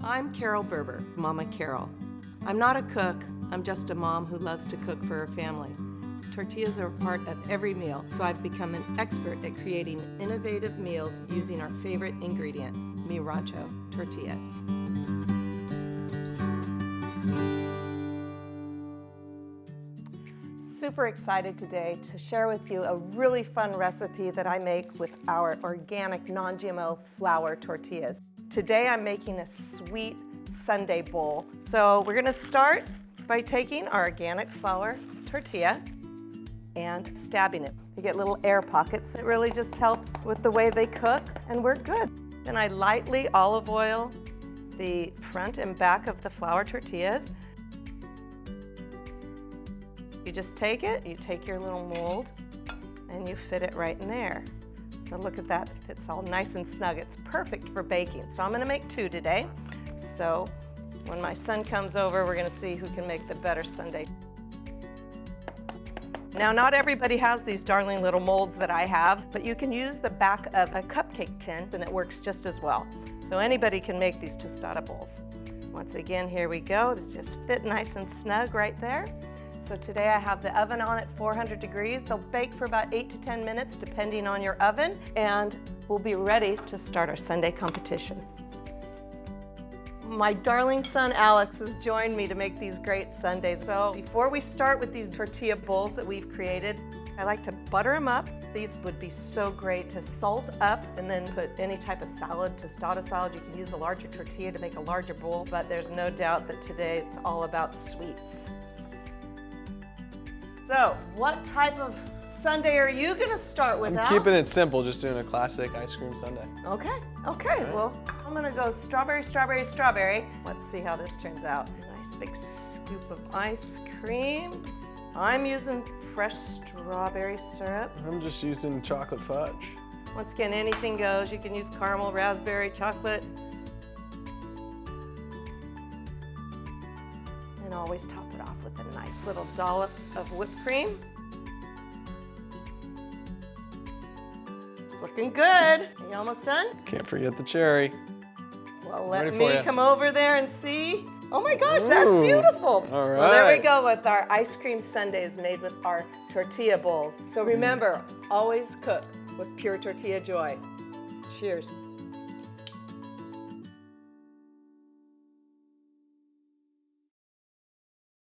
I'm Carol Berber, Mama Carol. I'm not a cook, I'm just a mom who loves to cook for her family. Tortillas are a part of every meal, so I've become an expert at creating innovative meals using our favorite ingredient, mi Rancho tortillas. Super excited today to share with you a really fun recipe that I make with our organic non-GMO flour tortillas. Today I'm making a sweet Sundae bowl. So we're gonna start by taking our organic flour tortilla and stabbing it. You get little air pockets. It really just helps with the way they cook, and we're good. Then I lightly olive oil the front and back of the flour tortillas. You just take it, you take your little mold, and you fit it right in there. So look at that, it fits all nice and snug. It's perfect for baking. So I'm gonna make 2 today. So when my son comes over, we're gonna see who can make the better sundae. Now, not everybody has these darling little molds that I have, but you can use the back of a cupcake tin and it works just as well. So anybody can make these tostada bowls. Once again, here we go. They just fit nice and snug right there. So today I have the oven on at 400 degrees. They'll bake for about 8 to 10 minutes depending on your oven, and we'll be ready to start our Sundae competition. My darling son Alex has joined me to make these great sundaes. So before we start with these tortilla bowls that we've created, I like to butter them up. These would be so great to salt up and then put any type of salad, tostada salad. You can use a larger tortilla to make a larger bowl, but there's no doubt that today it's all about sweets. So, what type of sundae are you gonna start with, I'm Al? keeping it simple, just doing a classic ice cream sundae. Okay, Right. well, I'm gonna go strawberry, strawberry, strawberry. Let's see how this turns out. Nice big scoop of ice cream. I'm using fresh strawberry syrup. I'm just using chocolate fudge. Once again, anything goes. You can use caramel, raspberry, chocolate. And always top it off with a nice little dollop of whipped cream. It's looking good. Are you almost done? Can't forget the cherry. Well, let Ready for me ya. come over there and see. Oh my gosh, that's Ooh, beautiful. all Well, there we right. go with our ice cream sundaes made with our tortilla bowls. So remember, always cook with pure tortilla joy. Cheers.